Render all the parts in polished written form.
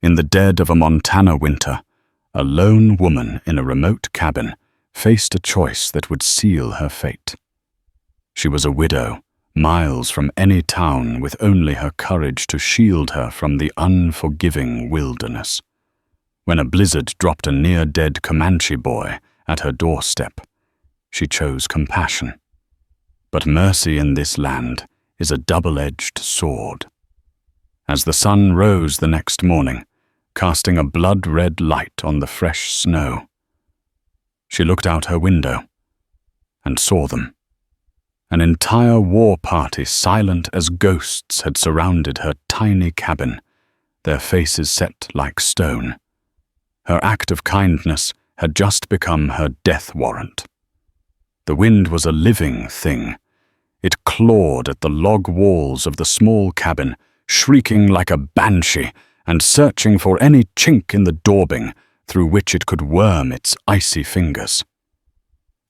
In the dead of a Montana winter, a lone woman in a remote cabin faced a choice that would seal her fate. She was a widow, miles from any town, with only her courage to shield her from the unforgiving wilderness. When a blizzard dropped a near-dead Comanche boy at her doorstep, she chose compassion. But mercy in this land is a double-edged sword. As the sun rose the next morning, casting a blood-red light on the fresh snow, she looked out her window and saw them. An entire war party, silent as ghosts, had surrounded her tiny cabin, their faces set like stone. Her act of kindness had just become her death warrant. The wind was a living thing. It clawed at the log walls of the small cabin, shrieking like a banshee and searching for any chink in the daubing through which it could worm its icy fingers.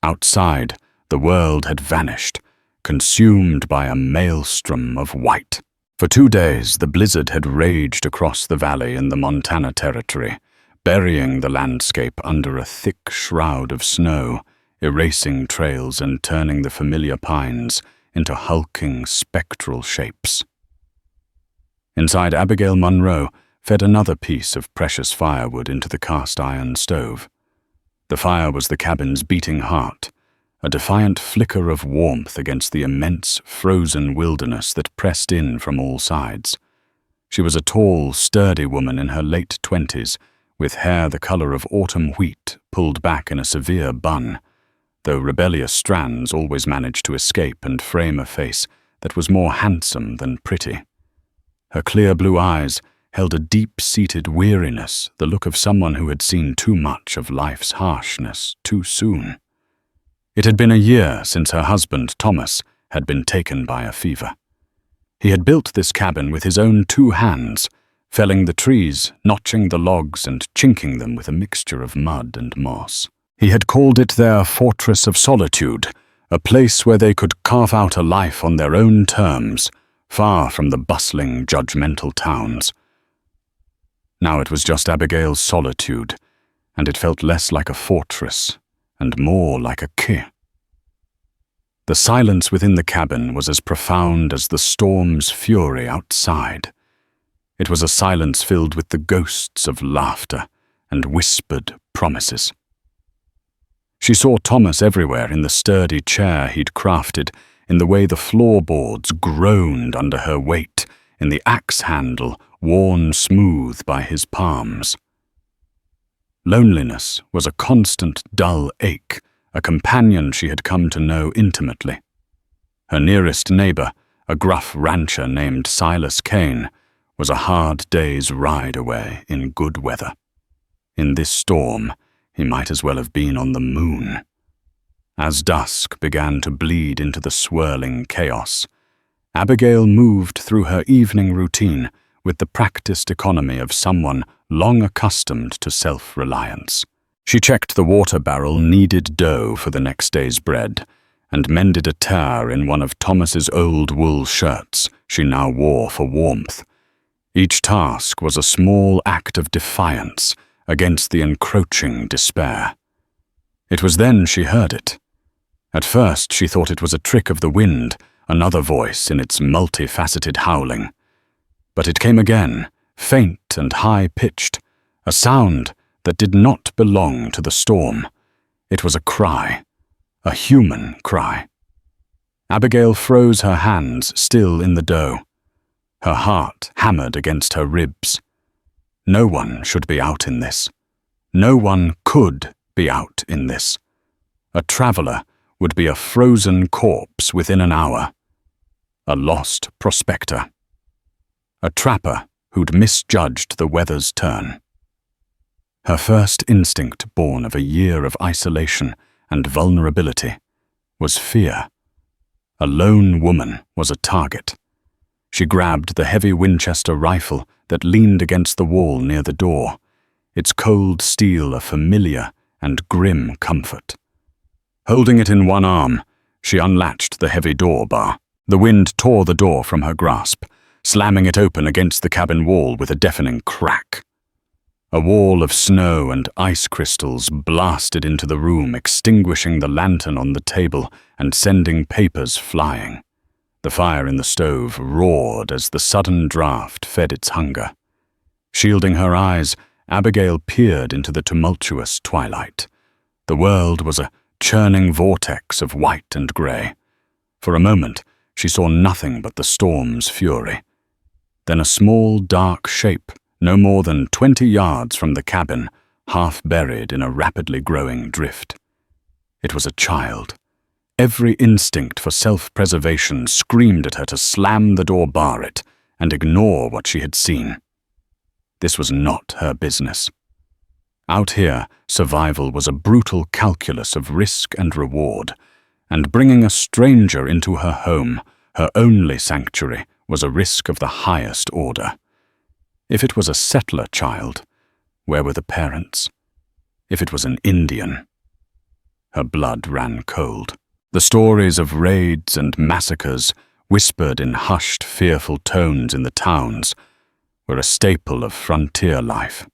Outside, the world had vanished, consumed by a maelstrom of white. For 2 days, the blizzard had raged across the valley in the Montana Territory, burying the landscape under a thick shroud of snow, erasing trails and turning the familiar pines into hulking, spectral shapes. Inside, Abigail Munro fed another piece of precious firewood into the cast-iron stove. The fire was the cabin's beating heart, a defiant flicker of warmth against the immense, frozen wilderness that pressed in from all sides. She was a tall, sturdy woman in her late 20s, with hair the color of autumn wheat pulled back in a severe bun, though rebellious strands always managed to escape and frame a face that was more handsome than pretty. Her clear blue eyes held a deep-seated weariness, the look of someone who had seen too much of life's harshness too soon. It had been a year since her husband, Thomas, had been taken by a fever. He had built this cabin with his own 2 hands, felling the trees, notching the logs, and chinking them with a mixture of mud and moss. He had called it their fortress of solitude, a place where they could carve out a life on their own terms, far from the bustling, judgmental towns. Now it was just Abigail's solitude, and it felt less like a fortress and more like a key. The silence within the cabin was as profound as the storm's fury outside. It was a silence filled with the ghosts of laughter and whispered promises. She saw Thomas everywhere, in the sturdy chair he'd crafted, in the way the floorboards groaned under her weight, in the axe handle worn smooth by his palms. Loneliness was a constant dull ache, a companion she had come to know intimately. Her nearest neighbor, a gruff rancher named Silas Kane, was a hard day's ride away in good weather. In this storm, he might as well have been on the moon. As dusk began to bleed into the swirling chaos, Abigail moved through her evening routine with the practiced economy of someone long accustomed to self-reliance. She checked the water barrel kneaded dough for the next day's bread, and mended a tear in one of Thomas's old wool shirts she now wore for warmth. Each task was a small act of defiance against the encroaching despair. It was then she heard it. At first she thought it was a trick of the wind, another voice in its multifaceted howling. But it came again, faint and high-pitched, a sound that did not belong to the storm. It was a cry, a human cry. Abigail froze her hands still in the dough. Her heart hammered against her ribs. No one should be out in this. No one could be out in this. A traveler would be a frozen corpse within an hour. A lost prospector. A trapper who'd misjudged the weather's turn. Her first instinct, born of a year of isolation and vulnerability, was fear. A lone woman was a target. She grabbed the heavy Winchester rifle that leaned against the wall near the door, its cold steel a familiar and grim comfort. Holding it in one arm, she unlatched the heavy door bar. The wind tore the door from her grasp, slamming it open against the cabin wall with a deafening crack. A wall of snow and ice crystals blasted into the room, extinguishing the lantern on the table and sending papers flying. The fire in the stove roared as the sudden draft fed its hunger. Shielding her eyes, Abigail peered into the tumultuous twilight. The world was a churning vortex of white and grey. For a moment, she saw nothing but the storm's fury. Then a small, dark shape, no more than 20 yards from the cabin, half buried in a rapidly growing drift. It was a child. Every instinct for self-preservation screamed at her to slam the door, bar it, and ignore what she had seen. This was not her business. Out here, survival was a brutal calculus of risk and reward, and bringing a stranger into her home, her only sanctuary, was a risk of the highest order. If it was a settler child, where were the parents? If it was an Indian? Her blood ran cold. The stories of raids and massacres, whispered in hushed, fearful tones in the towns, were a staple of frontier life.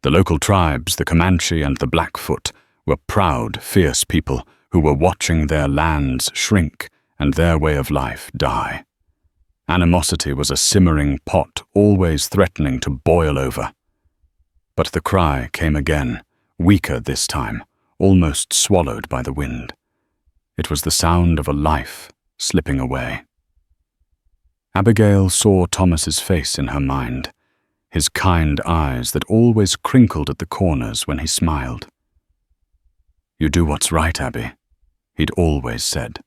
The local tribes, the Comanche and the Blackfoot, were proud, fierce people who were watching their lands shrink and their way of life die. Animosity was a simmering pot, always threatening to boil over. But the cry came again, weaker this time, almost swallowed by the wind. It was the sound of a life slipping away. Abigail saw Thomas's face in her mind, his kind eyes that always crinkled at the corners when he smiled. "You do what's right, Abby," he'd always said.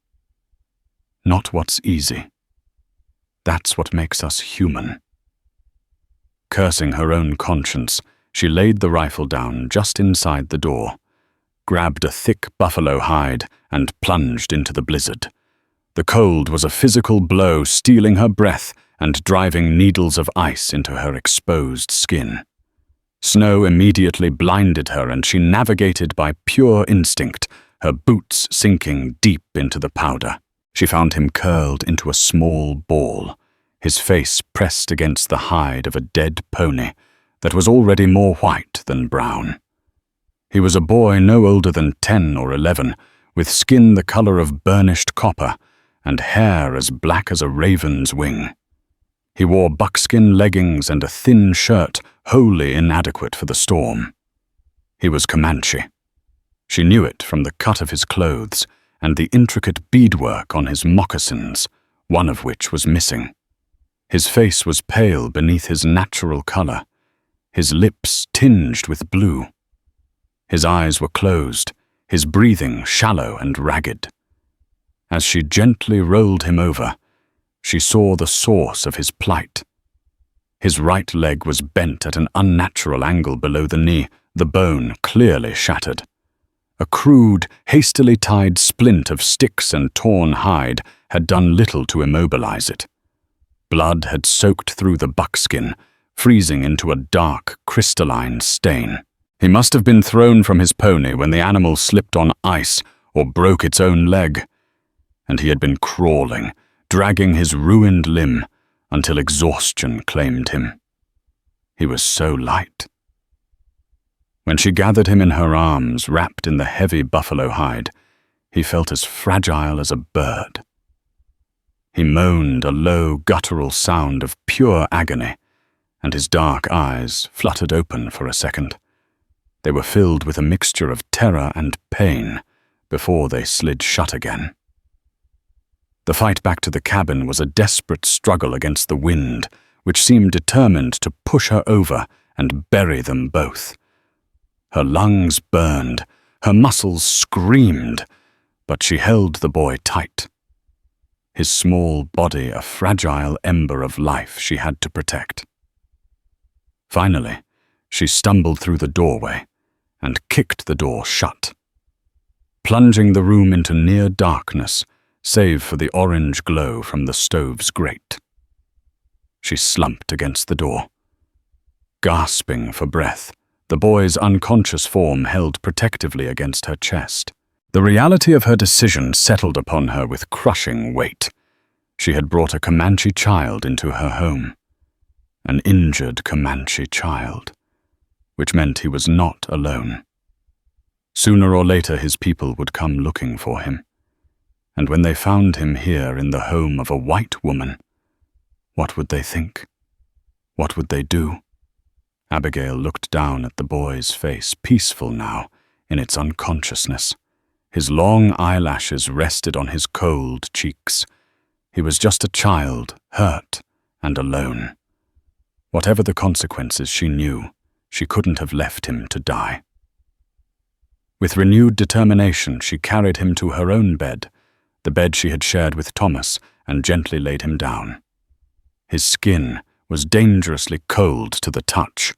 "Not what's easy. That's what makes us human." Cursing her own conscience, she laid the rifle down just inside the door, grabbed a thick buffalo hide, and plunged into the blizzard. The cold was a physical blow, stealing her breath and driving needles of ice into her exposed skin. Snow immediately blinded her, and she navigated by pure instinct, her boots sinking deep into the powder. She found him curled into a small ball, his face pressed against the hide of a dead pony that was already more white than brown. He was a boy no older than 10 or 11, with skin the color of burnished copper and hair as black as a raven's wing. He wore buckskin leggings and a thin shirt wholly inadequate for the storm. He was Comanche. She knew it from the cut of his clothes and the intricate beadwork on his moccasins, one of which was missing. His face was pale beneath his natural color, his lips tinged with blue. His eyes were closed, his breathing shallow and ragged. As she gently rolled him over, she saw the source of his plight. His right leg was bent at an unnatural angle below the knee, the bone clearly shattered. A crude, hastily tied splint of sticks and torn hide had done little to immobilize it. Blood had soaked through the buckskin, freezing into a dark, crystalline stain. He must have been thrown from his pony when the animal slipped on ice or broke its own leg, and he had been crawling, dragging his ruined limb until exhaustion claimed him. He was so light. When she gathered him in her arms, wrapped in the heavy buffalo hide, he felt as fragile as a bird. He moaned a low, guttural sound of pure agony, and his dark eyes fluttered open for a second. They were filled with a mixture of terror and pain before they slid shut again. The fight back to the cabin was a desperate struggle against the wind, which seemed determined to push her over and bury them both. Her lungs burned, her muscles screamed, but she held the boy tight. His small body a fragile ember of life she had to protect. Finally, she stumbled through the doorway and kicked the door shut, plunging the room into near darkness, save for the orange glow from the stove's grate. She slumped against the door. Gasping for breath, the boy's unconscious form held protectively against her chest. The reality of her decision settled upon her with crushing weight. She had brought a Comanche child into her home. An injured Comanche child. which meant he was not alone. Sooner or later his people would come looking for him, and when they found him here in the home of a white woman, what would they think? What would they do? Abigail looked down at the boy's face, peaceful now in its unconsciousness. His long eyelashes rested on his cold cheeks. He was just a child, hurt and alone. Whatever the consequences, she knew she couldn't have left him to die. With renewed determination, she carried him to her own bed, the bed she had shared with Thomas, and gently laid him down. His skin was dangerously cold to the touch.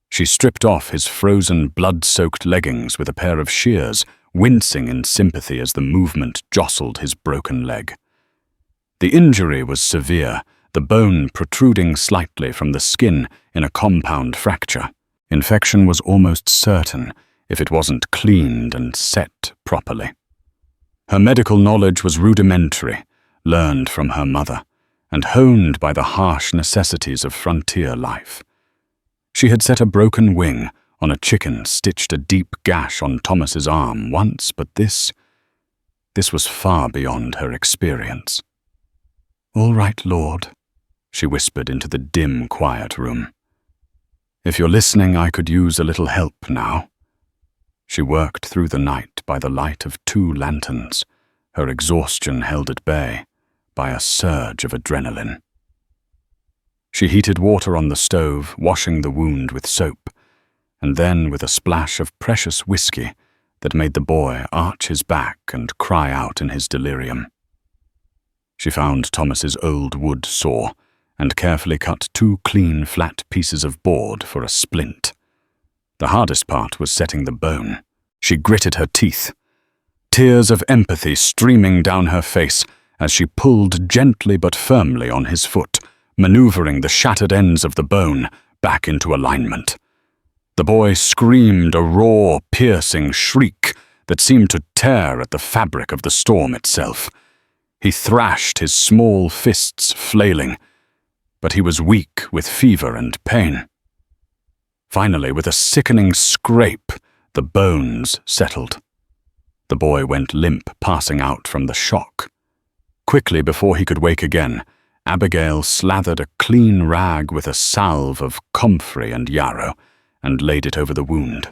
She stripped off his frozen, blood-soaked leggings with a pair of shears, wincing in sympathy as the movement jostled his broken leg. The injury was severe, the bone protruding slightly from the skin in a compound fracture. Infection was almost certain if it wasn't cleaned and set properly. Her medical knowledge was rudimentary, learned from her mother, and honed by the harsh necessities of frontier life. She had set a broken wing on a chicken, stitched a deep gash on Thomas's arm once, but this was far beyond her experience. "All right, Lord," she whispered into the dim, quiet room. "If you're listening, I could use a little help now." She worked through the night by the light of 2 lanterns, her exhaustion held at bay by a surge of adrenaline. She heated water on the stove, washing the wound with soap, and then with a splash of precious whiskey that made the boy arch his back and cry out in his delirium. She found Thomas's old wood saw and carefully cut 2 clean, flat pieces of board for a splint. The hardest part was setting the bone. She gritted her teeth, tears of empathy streaming down her face as she pulled gently but firmly on his foot, maneuvering the shattered ends of the bone back into alignment. The boy screamed a raw, piercing shriek that seemed to tear at the fabric of the storm itself. He thrashed, his small fists flailing, but he was weak with fever and pain. Finally, with a sickening scrape, the bones settled. The boy went limp, passing out from the shock. Quickly, before he could wake again, Abigail slathered a clean rag with a salve of comfrey and yarrow and laid it over the wound.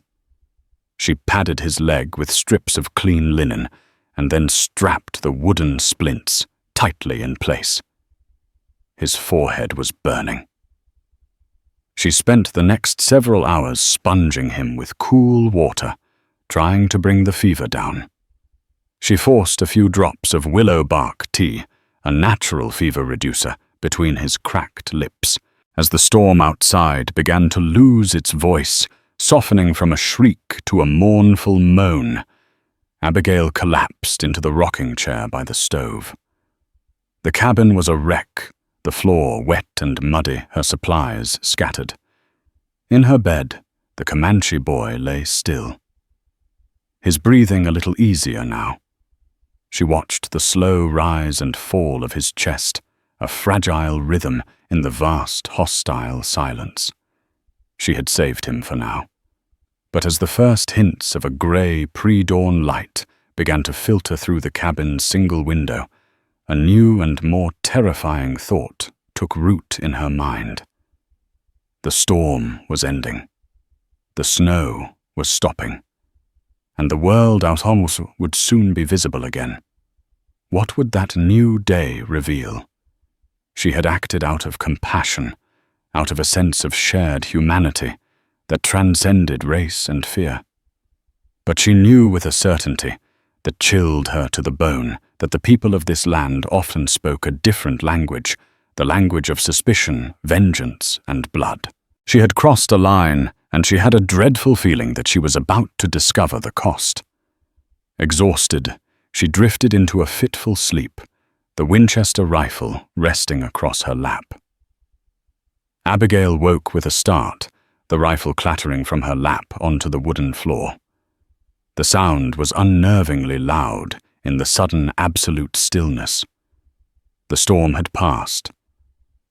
She padded his leg with strips of clean linen and then strapped the wooden splints tightly in place. His forehead was burning. She spent the next several hours sponging him with cool water, trying to bring the fever down. She forced a few drops of willow bark tea, a natural fever reducer, between his cracked lips, as the storm outside began to lose its voice, softening from a shriek to a mournful moan. Abigail collapsed into the rocking chair by the stove. The cabin was a wreck, the floor wet and muddy, her supplies scattered. In her bed, the Comanche boy lay still, his breathing a little easier now. She watched the slow rise and fall of his chest, a fragile rhythm in the vast, hostile silence. She had saved him for now. But as the first hints of a grey, pre-dawn light began to filter through the cabin's single window, a new and more terrifying thought took root in her mind. The storm was ending. The snow was stopping. And the world out almost would soon be visible again. What would that new day reveal? She had acted out of compassion, out of a sense of shared humanity that transcended race and fear. But she knew with a certainty that chilled her to the bone that the people of this land often spoke a different language, the language of suspicion, vengeance, and blood. She had crossed a line, and she had a dreadful feeling that she was about to discover the cost. Exhausted, she drifted into a fitful sleep, the Winchester rifle resting across her lap. Abigail woke with a start, the rifle clattering from her lap onto the wooden floor. The sound was unnervingly loud in the sudden absolute stillness. The storm had passed.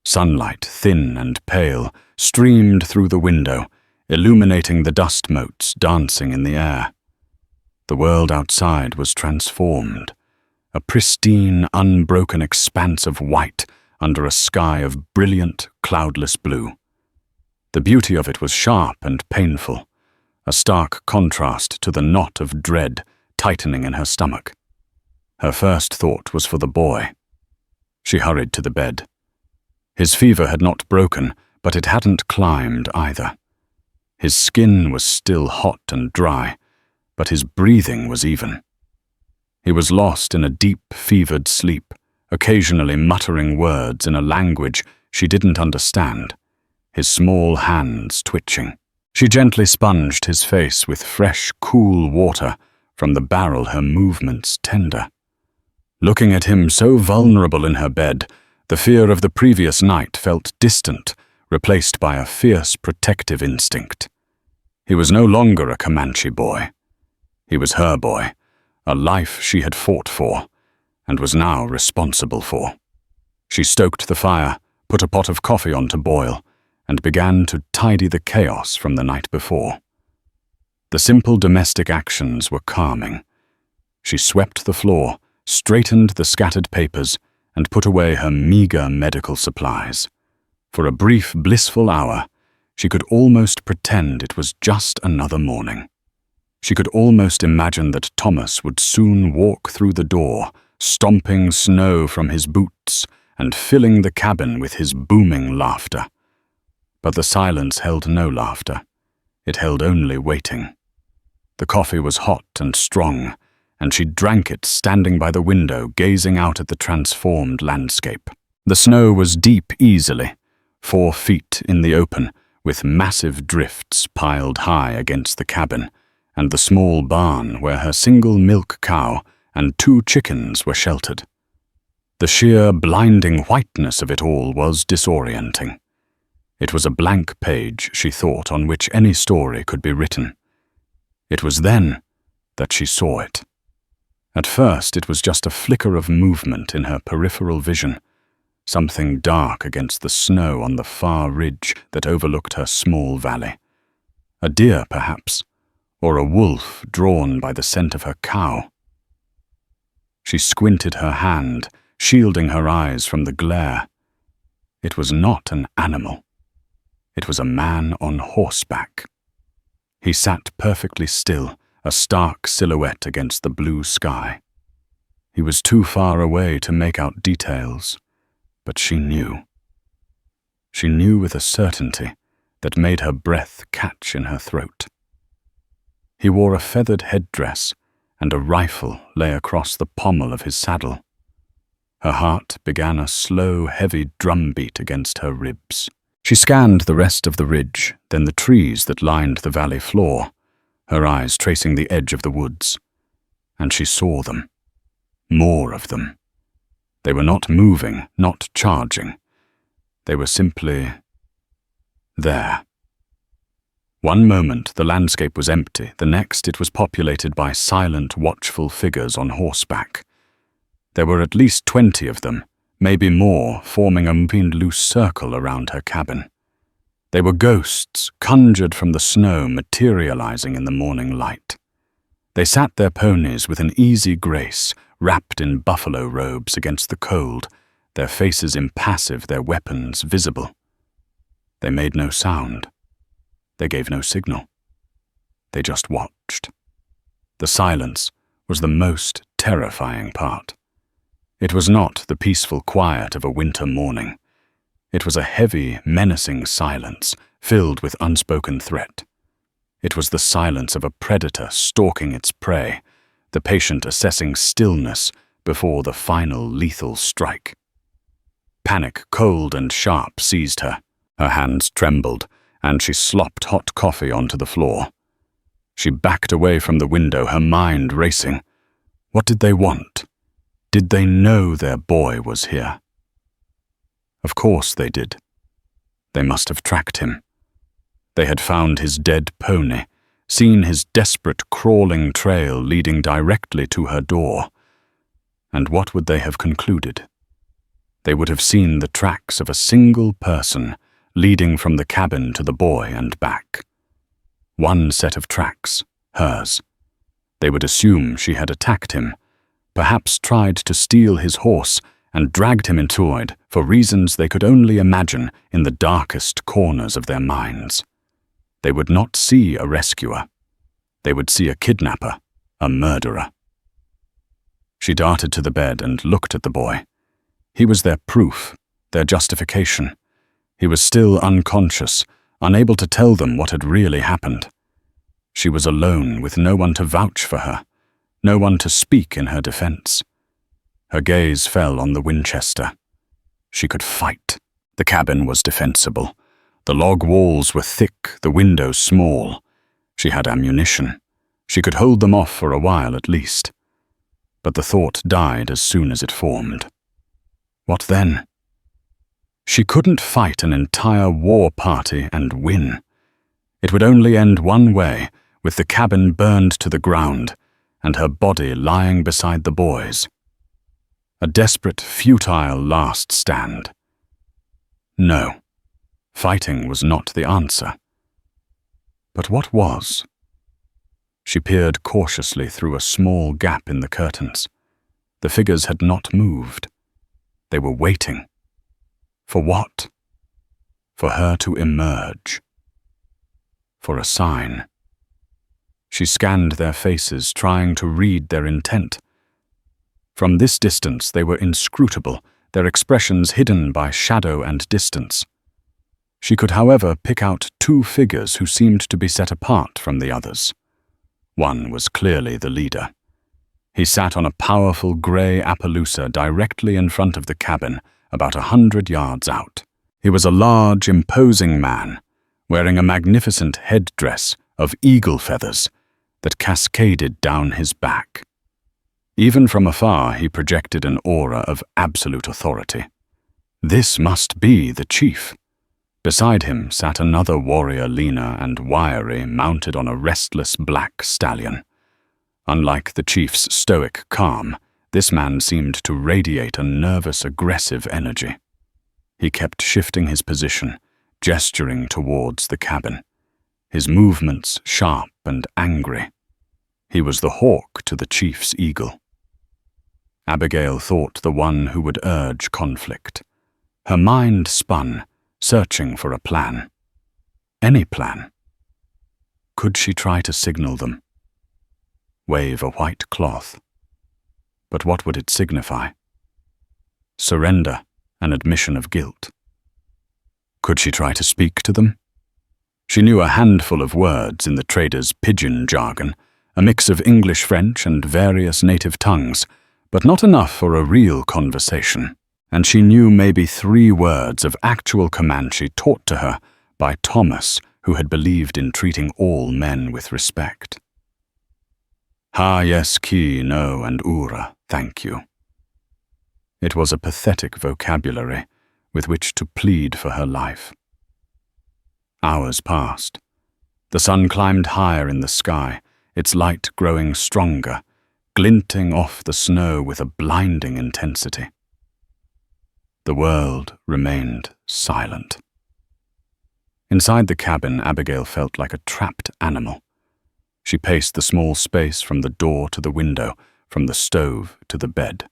Sunlight, thin and pale, streamed through the window, illuminating the dust motes dancing in the air. The world outside was transformed, a pristine, unbroken expanse of white under a sky of brilliant, cloudless blue. The beauty of it was sharp and painful, a stark contrast to the knot of dread tightening in her stomach. Her first thought was for the boy. She hurried to the bed. His fever had not broken, but it hadn't climbed either. His skin was still hot and dry, but his breathing was even. He was lost in a deep, fevered sleep, occasionally muttering words in a language she didn't understand, his small hands twitching. She gently sponged his face with fresh, cool water from the barrel, her movements tender. Looking at him so vulnerable in her bed, the fear of the previous night felt distant, replaced by a fierce protective instinct. He was no longer a Comanche boy. He was her boy, a life she had fought for, and was now responsible for. She stoked the fire, put a pot of coffee on to boil, and began to tidy the chaos from the night before. The simple domestic actions were calming. She swept the floor, straightened the scattered papers, and put away her meager medical supplies. For a brief, blissful hour, she could almost pretend it was just another morning. She could almost imagine that Thomas would soon walk through the door, stomping snow from his boots and filling the cabin with his booming laughter. But the silence held no laughter. It held only waiting. The coffee was hot and strong, and she drank it standing by the window, gazing out at the transformed landscape. The snow was deep easily, 4 feet in the open, with massive drifts piled high against the cabin, and the small barn where her single milk cow and 2 chickens were sheltered. The sheer, blinding whiteness of it all was disorienting. It was a blank page, she thought, on which any story could be written. It was then that she saw it. At first, it was just a flicker of movement in her peripheral vision, something dark against the snow on the far ridge that overlooked her small valley. A deer, perhaps, or a wolf drawn by the scent of her cow. She squinted her hand, shielding her eyes from the glare. It was not an animal. It was a man on horseback. He sat perfectly still, a stark silhouette against the blue sky. He was too far away to make out details, but she knew. She knew with a certainty that made her breath catch in her throat. He wore a feathered headdress, and a rifle lay across the pommel of his saddle. Her heart began a slow, heavy drumbeat against her ribs. She scanned the rest of the ridge, then the trees that lined the valley floor, her eyes tracing the edge of the woods. And she saw them. More of them. They were not moving, not charging. They were simply there. One moment the landscape was empty, the next it was populated by silent, watchful figures on horseback. There were at least 20 of them, maybe more, forming a moving loose circle around her cabin. They were ghosts, conjured from the snow, materializing in the morning light. They sat their ponies with an easy grace, wrapped in buffalo robes against the cold, their faces impassive, their weapons visible. They made no sound. They gave no signal. They just watched. The silence was the most terrifying part. It was not the peaceful quiet of a winter morning. It was a heavy, menacing silence, filled with unspoken threat. It was the silence of a predator stalking its prey, the patient assessing stillness before the final lethal strike. Panic, cold and sharp, seized her. Her hands trembled, and she slopped hot coffee onto the floor. She backed away from the window, her mind racing. What did they want? Did they know their boy was here? Of course they did. They must have tracked him. They had found his dead pony, seen his desperate crawling trail leading directly to her door. And what would they have concluded? They would have seen the tracks of a single person leading from the cabin to the boy and back. One set of tracks, hers. They would assume she had attacked him, perhaps tried to steal his horse and dragged him into it for reasons they could only imagine in the darkest corners of their minds. They would not see a rescuer. They would see a kidnapper, a murderer. She darted to the bed and looked at the boy. He was their proof, their justification. He was still unconscious, unable to tell them what had really happened. She was alone with no one to vouch for her, no one to speak in her defense. Her gaze fell on the Winchester. She could fight. The cabin was defensible. The log walls were thick, the windows small. She had ammunition. She could hold them off for a while at least. But the thought died as soon as it formed. What then? She couldn't fight an entire war party and win. It would only end one way, with the cabin burned to the ground and her body lying beside the boy's. A desperate, futile last stand. No, fighting was not the answer. But what was? She peered cautiously through a small gap in the curtains. The figures had not moved. They were waiting. For what? For her to emerge. For a sign. She scanned their faces, trying to read their intent. From this distance they were inscrutable, their expressions hidden by shadow and distance. She could, however, pick out two figures who seemed to be set apart from the others. One was clearly the leader. He sat on a powerful grey Appaloosa directly in front of the cabin, about 100 yards out. He was a large, imposing man, wearing a magnificent headdress of eagle feathers that cascaded down his back. Even from afar, he projected an aura of absolute authority. This must be the chief. Beside him sat another warrior, leaner and wiry, mounted on a restless black stallion. Unlike the chief's stoic calm, this man seemed to radiate a nervous, aggressive energy. He kept shifting his position, gesturing towards the cabin, his movements sharp and angry. He was the hawk to the chief's eagle. Abigail thought the one who would urge conflict. Her mind spun, searching for a plan. Any plan. Could she try to signal them? Wave a white cloth. But what would it signify? Surrender, an admission of guilt. Could she try to speak to them? She knew a handful of words in the trader's pidgin jargon, a mix of English, French, and various native tongues, but not enough for a real conversation. And she knew maybe 3 words of actual Comanche taught to her by Thomas, who had believed in treating all men with respect. Ha, yes, ki, no, and ura, thank you. It was a pathetic vocabulary with which to plead for her life. Hours passed. The sun climbed higher in the sky, its light growing stronger, glinting off the snow with a blinding intensity. The world remained silent. Inside the cabin, Abigail felt like a trapped animal. She paced the small space from the door to the window, from the stove to the bed.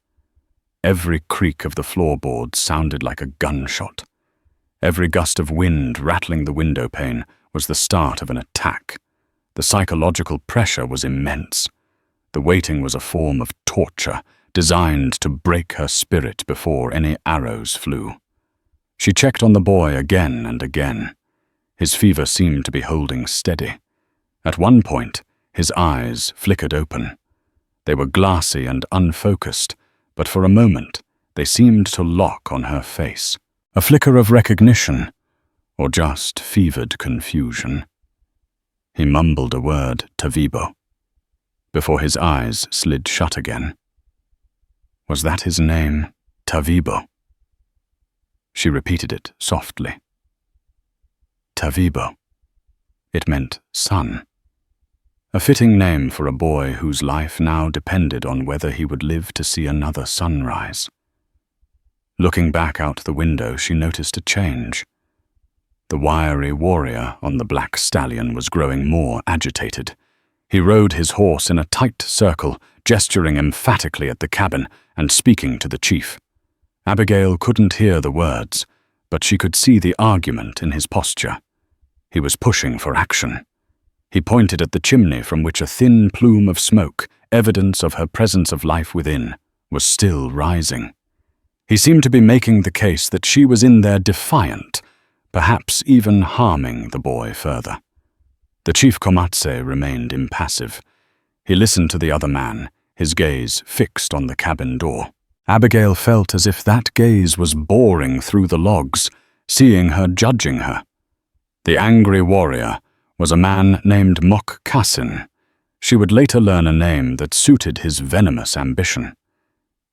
Every creak of the floorboards sounded like a gunshot. Every gust of wind rattling the window pane was the start of an attack. The psychological pressure was immense. The waiting was a form of torture, designed to break her spirit before any arrows flew. She checked on the boy again and again. His fever seemed to be holding steady. At one point, his eyes flickered open. They were glassy and unfocused, but for a moment, they seemed to lock on her face. A flicker of recognition, or just fevered confusion. He mumbled a word, Tavibo, before his eyes slid shut again. Was that his name, Tavibo? She repeated it softly. Tavibo. It meant son. A fitting name for a boy whose life now depended on whether he would live to see another sunrise. Looking back out the window, she noticed a change. The wiry warrior on the black stallion was growing more agitated. He rode his horse in a tight circle, gesturing emphatically at the cabin and speaking to the chief. Abigail couldn't hear the words, but she could see the argument in his posture. He was pushing for action. He pointed at the chimney from which a thin plume of smoke, evidence of her presence of life within, was still rising. He seemed to be making the case that she was in there defiant, perhaps even harming the boy further. The chief Comanche remained impassive. He listened to the other man, his gaze fixed on the cabin door. Abigail felt as if that gaze was boring through the logs, seeing her judging her. The angry warrior was a man named Mokkasin. She would later learn a name that suited his venomous ambition.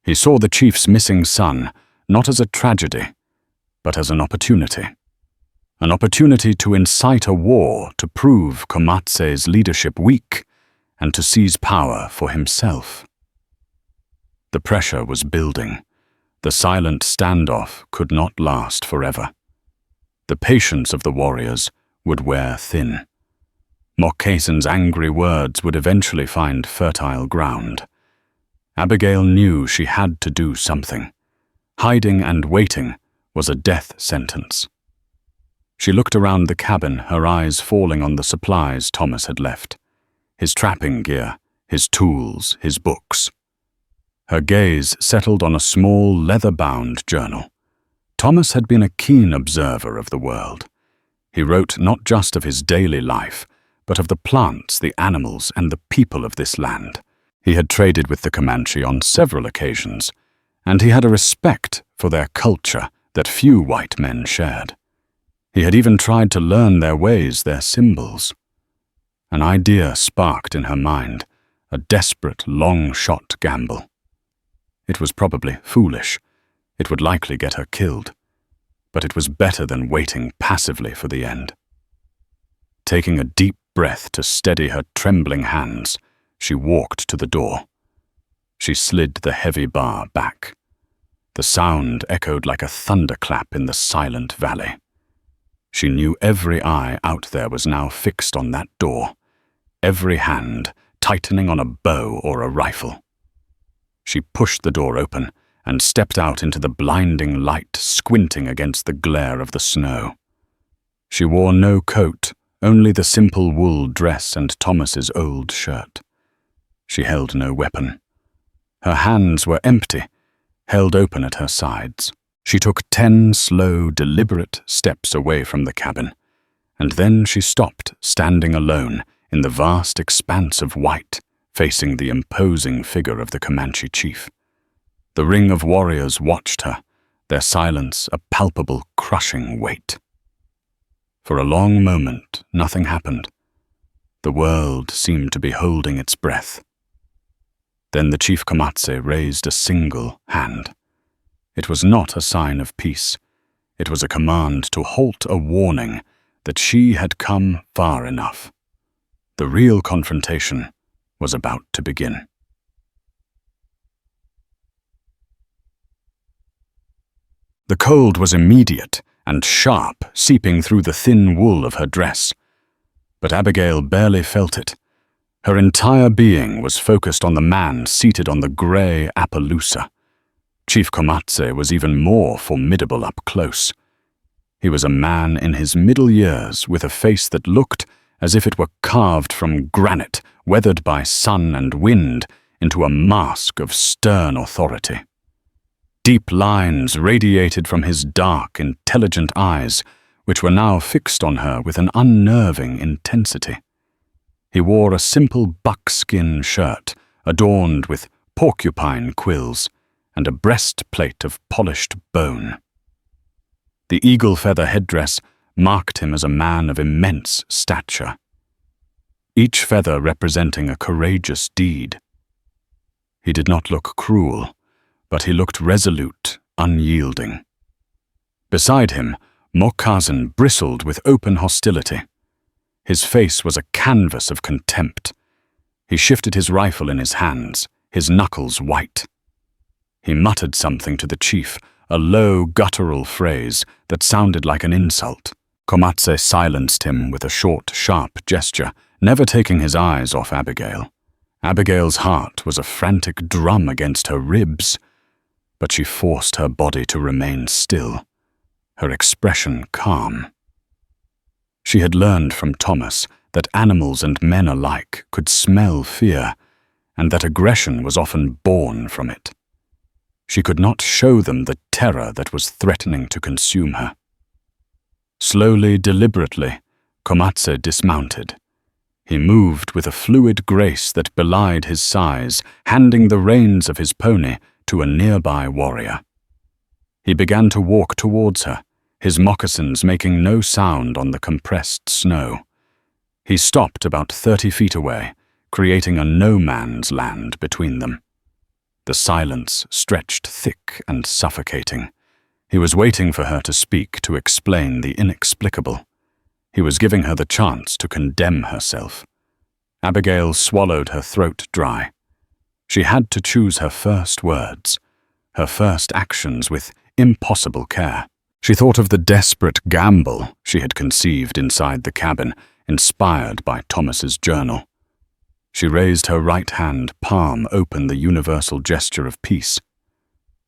He saw the chief's missing son not as a tragedy, but as an opportunity. An opportunity to incite a war to prove Comanche's leadership weak and to seize power for himself. The pressure was building. The silent standoff could not last forever. The patience of the warriors would wear thin. Mokkasin's angry words would eventually find fertile ground. Abigail knew she had to do something. Hiding and waiting was a death sentence. She looked around the cabin, her eyes falling on the supplies Thomas had left. His trapping gear, his tools, his books. Her gaze settled on a small, leather-bound journal. Thomas had been a keen observer of the world. He wrote not just of his daily life, but of the plants, the animals, and the people of this land. He had traded with the Comanche on several occasions, and he had a respect for their culture that few white men shared. He had even tried to learn their ways, their symbols. An idea sparked in her mind, a desperate, long-shot gamble. It was probably foolish. It would likely get her killed. But it was better than waiting passively for the end. Taking a deep breath to steady her trembling hands, she walked to the door. She slid the heavy bar back. The sound echoed like a thunderclap in the silent valley. She knew every eye out there was now fixed on that door, every hand tightening on a bow or a rifle. She pushed the door open and stepped out into the blinding light, squinting against the glare of the snow. She wore no coat, only the simple wool dress and Thomas's old shirt. She held no weapon. Her hands were empty, held open at her sides. She took 10 slow, deliberate steps away from the cabin, and then she stopped, standing alone in the vast expanse of white, facing the imposing figure of the Comanche chief. The ring of warriors watched her, their silence a palpable, crushing weight. For a long moment, nothing happened. The world seemed to be holding its breath. Then the chief Comanche raised a single hand. It was not a sign of peace. It was a command to halt, a warning that she had come far enough. The real confrontation was about to begin. The cold was immediate and sharp, seeping through the thin wool of her dress. But Abigail barely felt it. Her entire being was focused on the man seated on the grey Appaloosa. Chief Comanche was even more formidable up close. He was a man in his middle years with a face that looked as if it were carved from granite, weathered by sun and wind, into a mask of stern authority. Deep lines radiated from his dark, intelligent eyes, which were now fixed on her with an unnerving intensity. He wore a simple buckskin shirt, adorned with porcupine quills, and a breastplate of polished bone. The eagle feather headdress marked him as a man of immense stature, each feather representing a courageous deed. He did not look cruel, but he looked resolute, unyielding. Beside him, Mokkasin bristled with open hostility. His face was a canvas of contempt. He shifted his rifle in his hands, his knuckles white. He muttered something to the chief, a low, guttural phrase that sounded like an insult. Comanche silenced him with a short, sharp gesture, never taking his eyes off Abigail. Abigail's heart was a frantic drum against her ribs, but she forced her body to remain still, her expression calm. She had learned from Thomas that animals and men alike could smell fear, and that aggression was often born from it. She could not show them the terror that was threatening to consume her. Slowly, deliberately, Comanche dismounted. He moved with a fluid grace that belied his size, handing the reins of his pony to a nearby warrior. He began to walk towards her, his moccasins making no sound on the compressed snow. He stopped about 30 feet away, creating a no-man's land between them. The silence stretched thick and suffocating. He was waiting for her to speak, to explain the inexplicable. He was giving her the chance to condemn herself. Abigail swallowed her throat dry. She had to choose her first words, her first actions with impossible care. She thought of the desperate gamble she had conceived inside the cabin, inspired by Thomas's journal. She raised her right hand, palm open, the universal gesture of peace.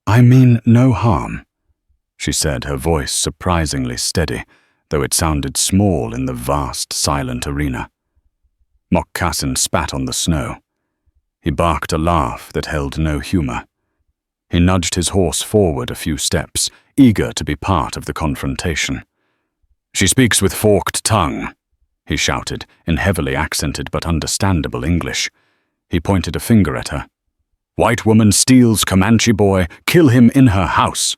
"I mean no harm," she said, her voice surprisingly steady, though it sounded small in the vast, silent arena. Moccasin spat on the snow. He barked a laugh that held no humor. He nudged his horse forward a few steps, eager to be part of the confrontation. "She speaks with forked tongue," he shouted, in heavily accented but understandable English. He pointed a finger at her. "White woman steals Comanche boy, kill him in her house."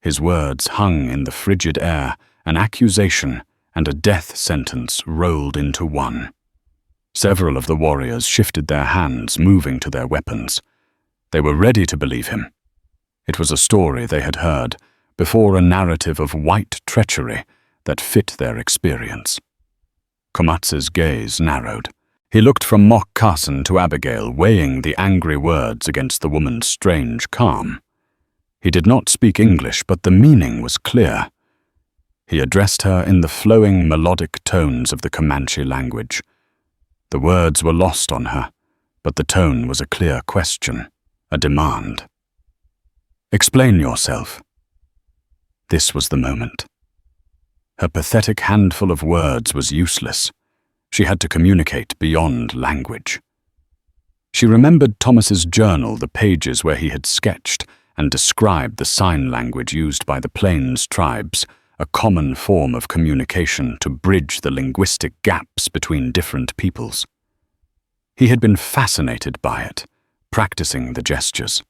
His words hung in the frigid air, an accusation and a death sentence rolled into one. Several of the warriors shifted their hands, moving to their weapons. They were ready to believe him. It was a story they had heard before, a narrative of white treachery that fit their experience. Comanche's gaze narrowed. He looked from Moccasin to Abigail, weighing the angry words against the woman's strange calm. He did not speak English, but the meaning was clear. He addressed her in the flowing, melodic tones of the Comanche language. The words were lost on her, but the tone was a clear question, a demand. "Explain yourself." This was the moment. Her pathetic handful of words was useless. She had to communicate beyond language. She remembered Thomas's journal, the pages where he had sketched and described the sign language used by the Plains tribes, a common form of communication to bridge the linguistic gaps between different peoples. He had been fascinated by it, practicing the gestures.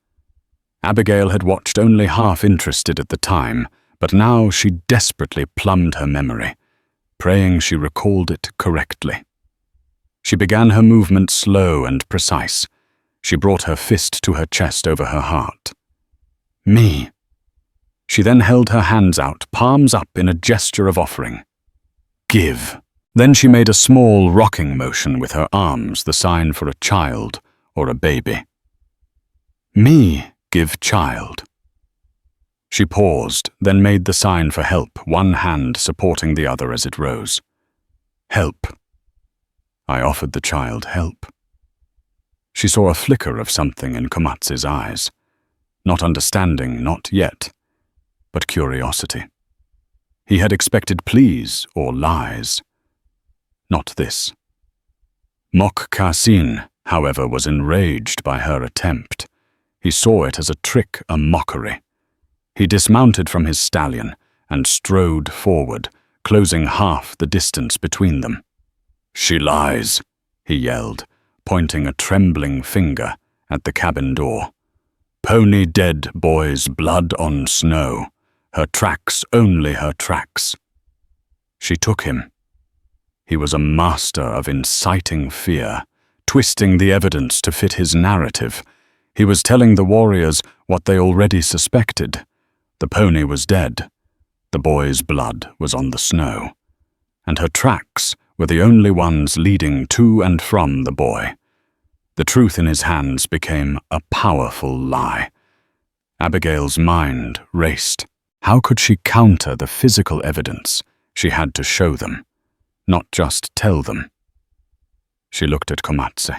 Abigail had watched only half interested at the time, but now she desperately plumbed her memory, praying she recalled it correctly. She began her movement slow and precise. She brought her fist to her chest over her heart. "Me." She then held her hands out, palms up in a gesture of offering. "Give." Then she made a small rocking motion with her arms, the sign for a child or a baby. "Me give child." She paused, then made the sign for help, one hand supporting the other as it rose. "Help." I offered the child help. She saw a flicker of something in Comanche's eyes. Not understanding, not yet, but curiosity. He had expected pleas or lies. Not this. Moccasin, however, was enraged by her attempt. He saw it as a trick, a mockery. He dismounted from his stallion and strode forward, closing half the distance between them. "She lies," he yelled, pointing a trembling finger at the cabin door. "Pony dead, boys, blood on snow. Her tracks, only her tracks." She took him. He was a master of inciting fear, twisting the evidence to fit his narrative. He was telling the warriors what they already suspected. The pony was dead. The boy's blood was on the snow. And her tracks were the only ones leading to and from the boy. The truth in his hands became a powerful lie. Abigail's mind raced. How could she counter the physical evidence, She had to show them, not just tell them. She looked at Comanche,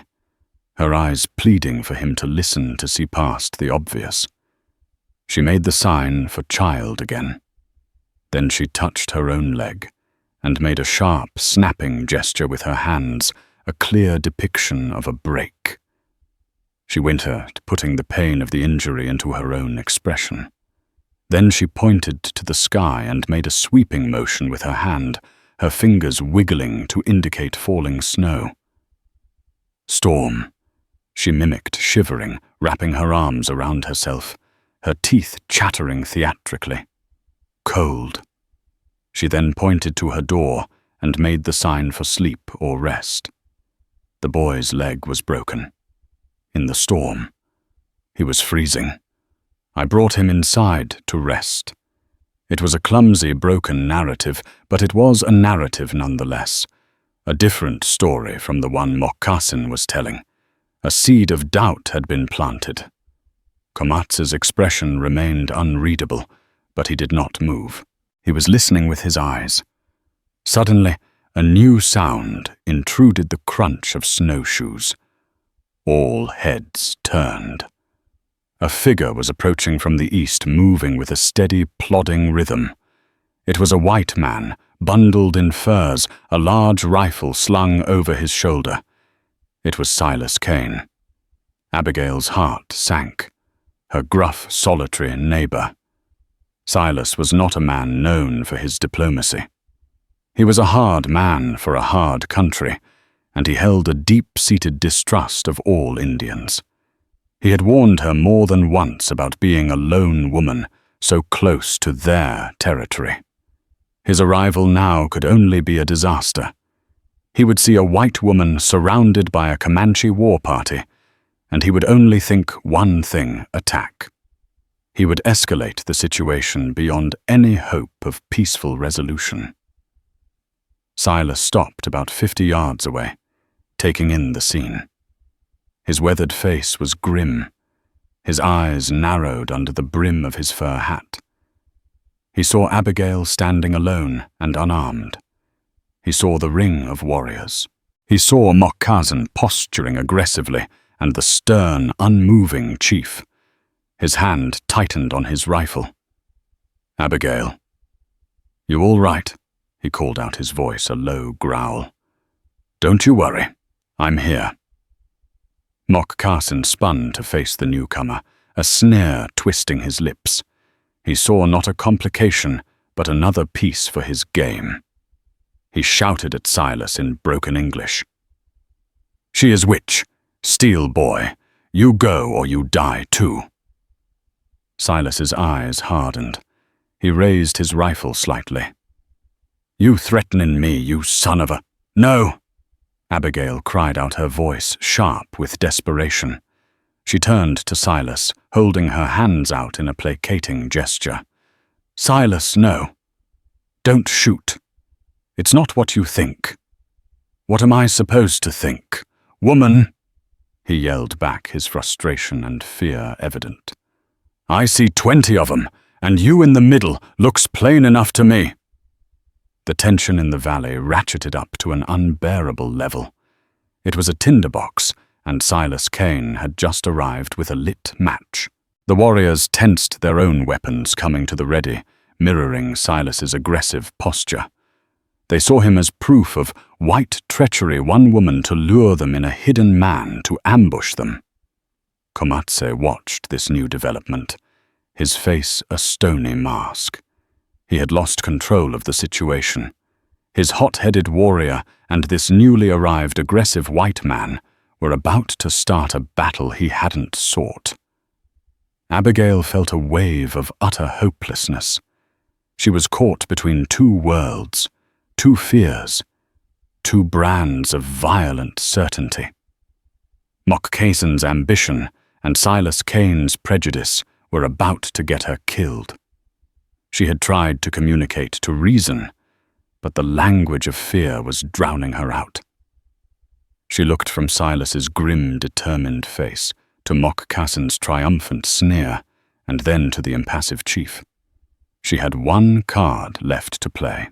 her eyes pleading for him to listen to see past the obvious. She made the sign for child again. Then she touched her own leg and made a sharp, snapping gesture with her hands, a clear depiction of a break. She wintered, putting the pain of the injury into her own expression. Then she pointed to the sky and made a sweeping motion with her hand, her fingers wiggling to indicate falling snow. Storm, she mimicked, shivering, wrapping her arms around herself, her teeth chattering theatrically. Cold. She then pointed to her door and made the sign for sleep or rest. The boy's leg was broken. In the storm. He was freezing. I brought him inside to rest. It was a clumsy, broken narrative, but it was a narrative nonetheless. A different story from the one Moccasin was telling. A seed of doubt had been planted. Comanche's expression remained unreadable, but he did not move. He was listening with his eyes. Suddenly, a new sound intruded, the crunch of snowshoes. All heads turned. A figure was approaching from the east, moving with a steady, plodding rhythm. It was a white man, bundled in furs, a large rifle slung over his shoulder. It was Silas Kane. Abigail's heart sank. Her gruff, solitary neighbor. Silas was not a man known for his diplomacy. He was a hard man for a hard country, and he held a deep-seated distrust of all Indians. He had warned her more than once about being a lone woman so close to their territory. His arrival now could only be a disaster. He would see a white woman surrounded by a Comanche war party, and he would only think one thing: attack. He would escalate the situation beyond any hope of peaceful resolution. Silas stopped about 50 yards away, taking in the scene. His weathered face was grim. His eyes narrowed under the brim of his fur hat. He saw Abigail standing alone and unarmed. He saw the ring of warriors. He saw Moccasin posturing aggressively and the stern, unmoving chief. His hand tightened on his rifle. "Abigail." "You all right?" He called out, his voice a low growl. "Don't you worry. I'm here." Moccasin spun to face the newcomer, a sneer twisting his lips. He saw not a complication, but another piece for his game. He shouted at Silas in broken English. "She is witch. Steel boy. You go or you die too." Silas's eyes hardened. He raised his rifle slightly. "You threatening me, you son of a—" "No!" Abigail cried out, her voice sharp with desperation. She turned to Silas, holding her hands out in a placating gesture. "Silas, no. Don't shoot. It's not what you think." "What am I supposed to think? Woman!" He yelled back, his frustration and fear evident. "I see 20 of 'em, and you in the middle looks plain enough to me." The tension in the valley ratcheted up to an unbearable level. It was a tinderbox, and Silas Kane had just arrived with a lit match. The warriors tensed their own weapons, coming to the ready, mirroring Silas's aggressive posture. They saw him as proof of white treachery, one woman to lure them in, a hidden man to ambush them. Comanche watched this new development, his face a stony mask. He had lost control of the situation. His hot-headed warrior and this newly arrived aggressive white man were about to start a battle he hadn't sought. Abigail felt a wave of utter hopelessness. She was caught between two worlds, two fears, two brands of violent certainty. Moccasin's ambition and Silas Kane's prejudice were about to get her killed. She had tried to communicate, to reason, but the language of fear was drowning her out. She looked from Silas's grim, determined face to Moccasin's triumphant sneer, and then to the impassive chief. She had one card left to play.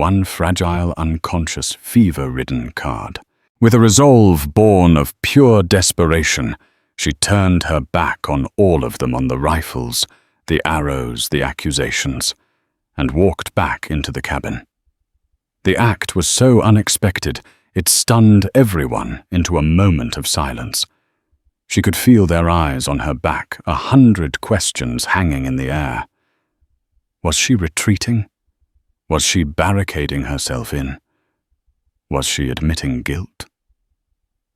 one fragile, unconscious, fever-ridden card. With a resolve born of pure desperation, she turned her back on all of them, on the rifles, the arrows, the accusations, and walked back into the cabin. The act was so unexpected, it stunned everyone into a moment of silence. She could feel their eyes on her back, 100 questions hanging in the air. Was she retreating? Was she barricading herself in? Was she admitting guilt?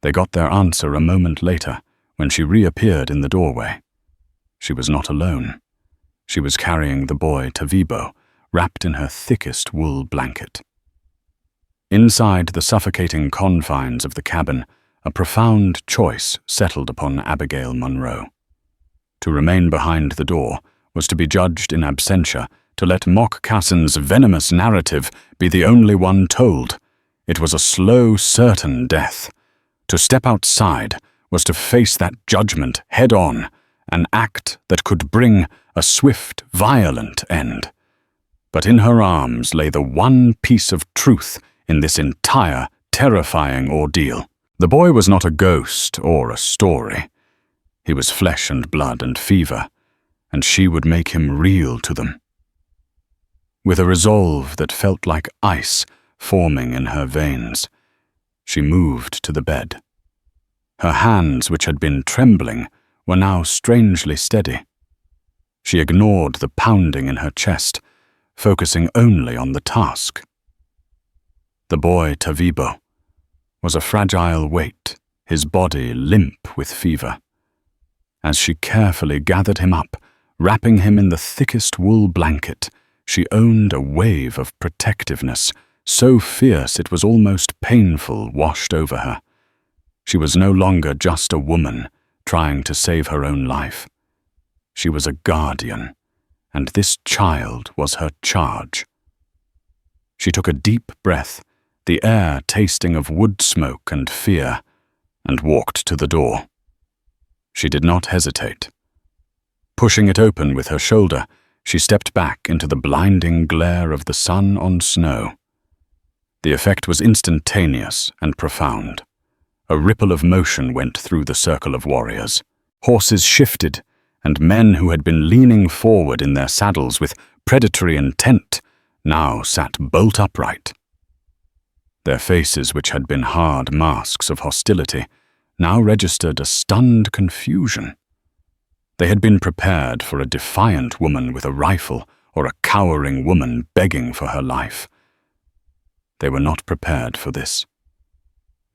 They got their answer a moment later, when she reappeared in the doorway. She was not alone. She was carrying the boy Tavibo, wrapped in her thickest wool blanket. Inside the suffocating confines of the cabin, a profound choice settled upon Abigail Munro. To remain behind the door was to be judged in absentia, to let Mokcassin's venomous narrative be the only one told. It was a slow, certain death. To step outside was to face that judgment head-on, an act that could bring a swift, violent end. But in her arms lay the one piece of truth in this entire, terrifying ordeal. The boy was not a ghost or a story. He was flesh and blood and fever, and she would make him real to them. With a resolve that felt like ice forming in her veins, she moved to the bed. Her hands, which had been trembling, were now strangely steady. She ignored the pounding in her chest, focusing only on the task. The boy Tavibo was a fragile weight, his body limp with fever. As she carefully gathered him up, wrapping him in the thickest wool blanket, she owned a wave of protectiveness, so fierce it was almost painful, washed over her. She was no longer just a woman trying to save her own life. She was a guardian, and this child was her charge. She took a deep breath, the air tasting of wood smoke and fear, and walked to the door. She did not hesitate. Pushing it open with her shoulder, she stepped back into the blinding glare of the sun on snow. The effect was instantaneous and profound. A ripple of motion went through the circle of warriors. Horses shifted, and men who had been leaning forward in their saddles with predatory intent now sat bolt upright. Their faces, which had been hard masks of hostility, now registered a stunned confusion. They had been prepared for a defiant woman with a rifle or a cowering woman begging for her life. They were not prepared for this.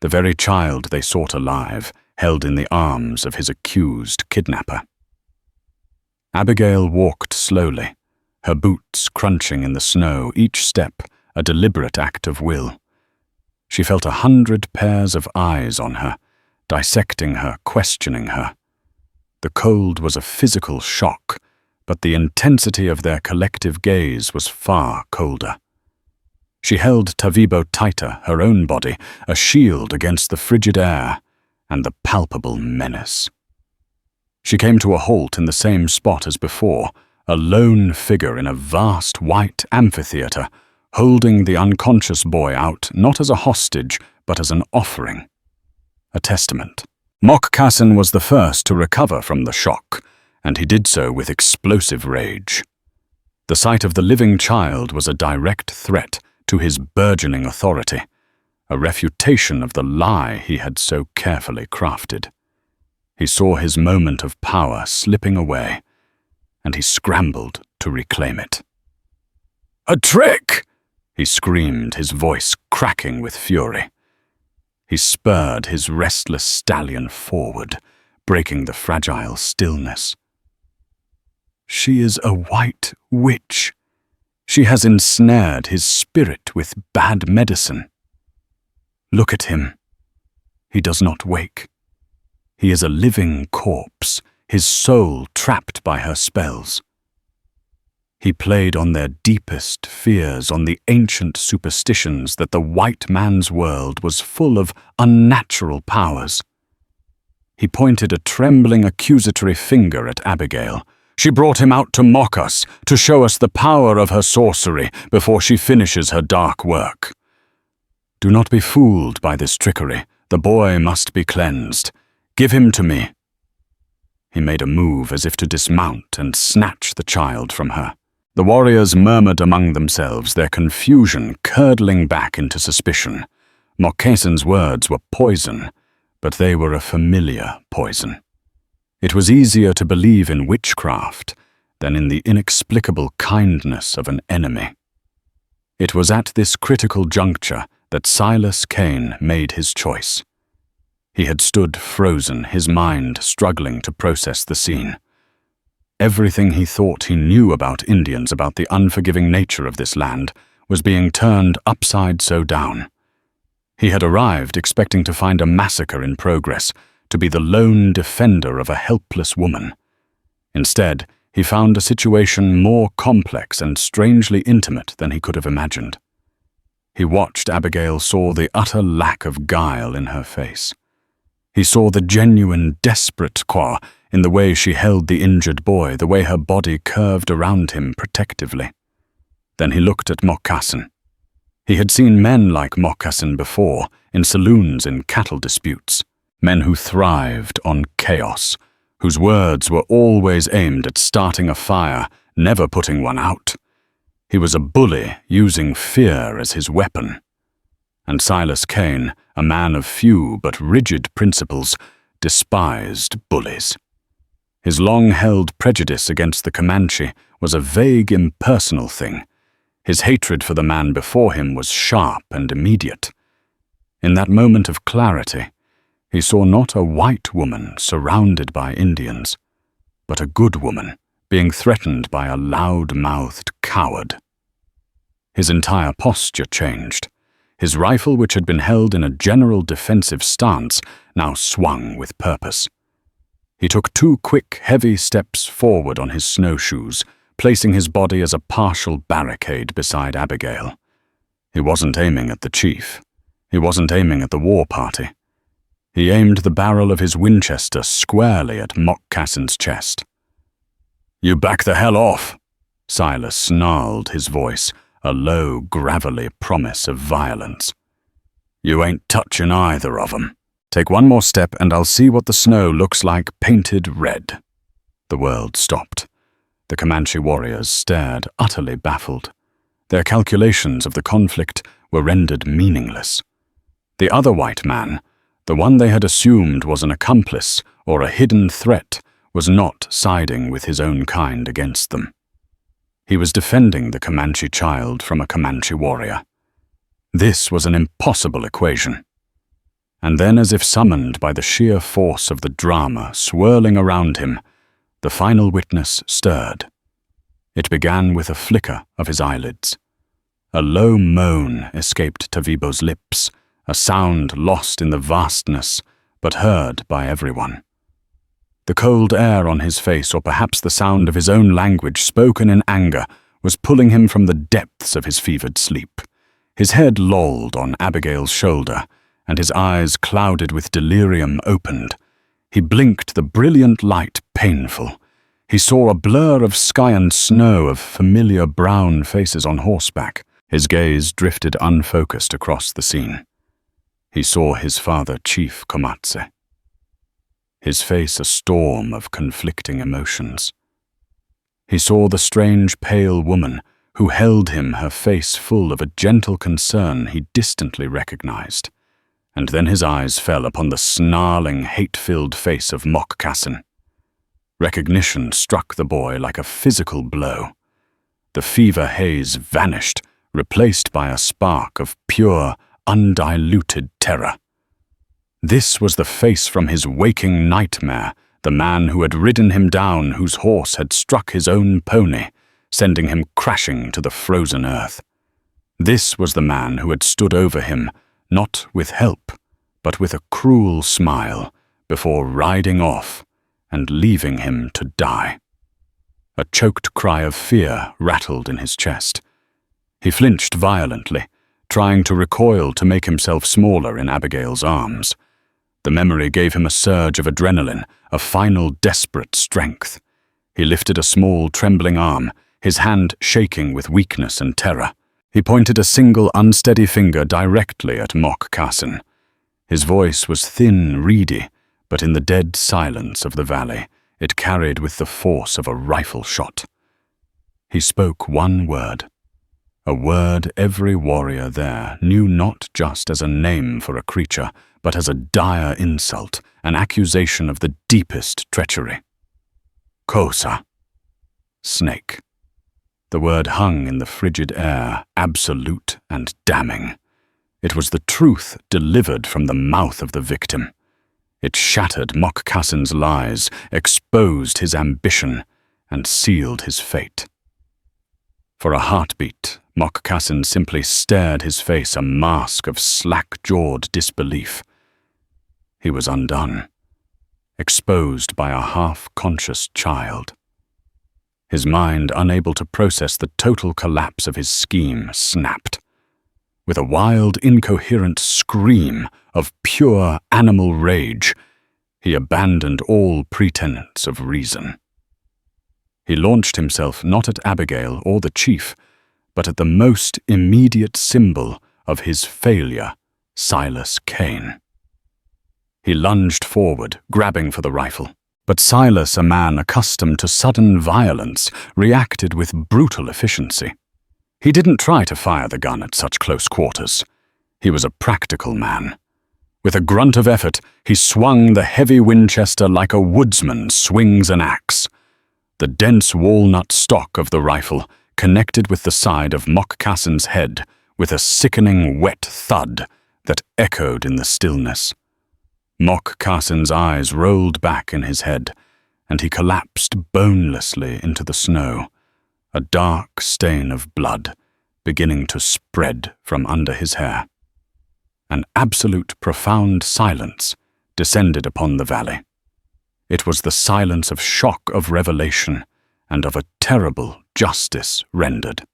The very child they sought alive, held in the arms of his accused kidnapper. Abigail walked slowly, her boots crunching in the snow, each step a deliberate act of will. She felt 100 pairs of eyes on her, dissecting her, questioning her. The cold was a physical shock, but the intensity of their collective gaze was far colder. She held Tavibo tighter, her own body, a shield against the frigid air and the palpable menace. She came to a halt in the same spot as before, a lone figure in a vast white amphitheater, holding the unconscious boy out not as a hostage, but as an offering, a testament. Mokcassin was the first to recover from the shock, and he did so with explosive rage. The sight of the living child was a direct threat to his burgeoning authority, a refutation of the lie he had so carefully crafted. He saw his moment of power slipping away, and he scrambled to reclaim it. "A trick!" he screamed, his voice cracking with fury. He spurred his restless stallion forward, breaking the fragile stillness. "She is a white witch. She has ensnared his spirit with bad medicine. Look at him. He does not wake. He is a living corpse, his soul trapped by her spells. He played on their deepest fears, on the ancient superstitions that the white man's world was full of unnatural powers. He pointed a trembling accusatory finger at Abigail, She brought him out to mock us, to show us the power of her sorcery before she finishes her dark work. Do not be fooled by this trickery. The boy must be cleansed. Give him to me." He made a move as if to dismount and snatch the child from her. The warriors murmured among themselves, their confusion curdling back into suspicion. Moccasin's words were poison, but they were a familiar poison. It was easier to believe in witchcraft than in the inexplicable kindness of an enemy. It was at this critical juncture that Silas Kane made his choice. He had stood frozen, his mind struggling to process the scene. Everything he thought he knew about Indians, about the unforgiving nature of this land, was being turned upside so down. He had arrived expecting to find a massacre in progress, to be the lone defender of a helpless woman. Instead, he found a situation more complex and strangely intimate than he could have imagined. He watched Abigail, saw the utter lack of guile in her face. He saw the genuine, desperate core in the way she held the injured boy, the way her body curved around him protectively. Then he looked at Moccasin. He had seen men like Moccasin before, in saloons, in cattle disputes. Men who thrived on chaos, whose words were always aimed at starting a fire, never putting one out. He was a bully using fear as his weapon. And Silas Kane, a man of few but rigid principles, despised bullies. His long-held prejudice against the Comanche was a vague, impersonal thing. His hatred for the man before him was sharp and immediate. In that moment of clarity, he saw not a white woman surrounded by Indians, but a good woman being threatened by a loud-mouthed coward. His entire posture changed. His rifle, which had been held in a general defensive stance, now swung with purpose. He took 2 quick, heavy steps forward on his snowshoes, placing his body as a partial barricade beside Abigail. He wasn't aiming at the chief. He wasn't aiming at the war party. He aimed the barrel of his Winchester squarely at Moccasin's chest. "You back the hell off," Silas snarled, his voice a low, gravelly promise of violence. "You ain't touching either of 'em. Take one more step and I'll see what the snow looks like painted red." The world stopped. The Comanche warriors stared, utterly baffled. Their calculations of the conflict were rendered meaningless. The other white man, the one they had assumed was an accomplice or a hidden threat, was not siding with his own kind against them. He was defending the Comanche child from a Comanche warrior. This was an impossible equation. And then, as if summoned by the sheer force of the drama swirling around him, the final witness stirred. It began with a flicker of his eyelids. A low moan escaped Tavibo's lips, a sound lost in the vastness, but heard by everyone. The cold air on his face, or perhaps the sound of his own language spoken in anger, was pulling him from the depths of his fevered sleep. His head lolled on Abigail's shoulder, and his eyes, clouded with delirium, opened. He blinked, the brilliant light painful. He saw a blur of sky and snow, of familiar brown faces on horseback. His gaze drifted unfocused across the scene. He saw his father, Chief Comanche. His face a storm of conflicting emotions. He saw the strange pale woman who held him, her face full of a gentle concern he distantly recognized. And then his eyes fell upon the snarling, hate-filled face of Moccasin. Recognition struck the boy like a physical blow. The fever haze vanished, replaced by a spark of pure, undiluted terror. This was the face from his waking nightmare, the man who had ridden him down, whose horse had struck his own pony, sending him crashing to the frozen earth. This was the man who had stood over him, not with help, but with a cruel smile, before riding off and leaving him to die. A choked cry of fear rattled in his chest. He flinched violently, trying to recoil to make himself smaller in Abigail's arms. The memory gave him a surge of adrenaline, a final desperate strength. He lifted a small, trembling arm, his hand shaking with weakness and terror. He pointed a single, unsteady finger directly at Mok Kassin. His voice was thin, reedy, but in the dead silence of the valley, it carried with the force of a rifle shot. He spoke one word, a word every warrior there knew not just as a name for a creature, but as a dire insult, an accusation of the deepest treachery. Kosa. Snake. The word hung in the frigid air, absolute and damning. It was the truth delivered from the mouth of the victim. It shattered Mok Kassin's lies, exposed his ambition, and sealed his fate. For a heartbeat, Mok Kassin simply stared, his face a mask of slack-jawed disbelief. He was undone, exposed by a half-conscious child. His mind, unable to process the total collapse of his scheme, snapped. With a wild, incoherent scream of pure animal rage, he abandoned all pretense of reason. He launched himself not at Abigail or the chief, but at the most immediate symbol of his failure, Silas Kane. He lunged forward, grabbing for the rifle. But Silas, a man accustomed to sudden violence, reacted with brutal efficiency. He didn't try to fire the gun at such close quarters. He was a practical man. With a grunt of effort, he swung the heavy Winchester like a woodsman swings an axe. The dense walnut stock of the rifle connected with the side of Mok Kassin's head with a sickening wet thud that echoed in the stillness. Mok Kassin's eyes rolled back in his head, and he collapsed bonelessly into the snow, a dark stain of blood beginning to spread from under his hair. An absolute profound silence descended upon the valley. It was the silence of shock, of revelation, and of a terrible justice rendered.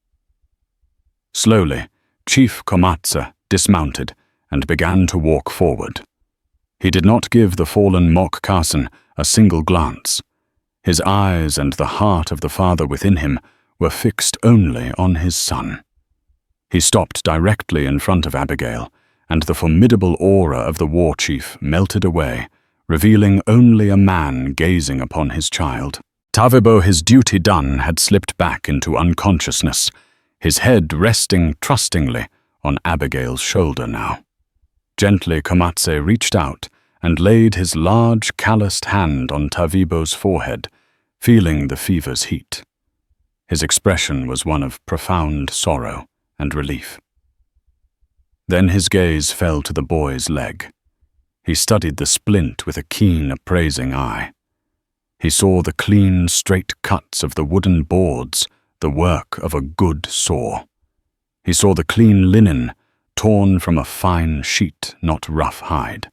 Slowly, Chief Comanche dismounted and began to walk forward. He did not give the fallen Mok Kassin a single glance. His eyes and the heart of the father within him were fixed only on his son. He stopped directly in front of Abigail, and the formidable aura of the war chief melted away, revealing only a man gazing upon his child. Tavibo, his duty done, had slipped back into unconsciousness, his head resting trustingly on Abigail's shoulder now. Gently, Comanche reached out and laid his large, calloused hand on Tavibo's forehead, feeling the fever's heat. His expression was one of profound sorrow and relief. Then his gaze fell to the boy's leg. He studied the splint with a keen, appraising eye. He saw the clean, straight cuts of the wooden boards, the work of a good saw. He saw the clean linen, torn from a fine sheet, not rough hide.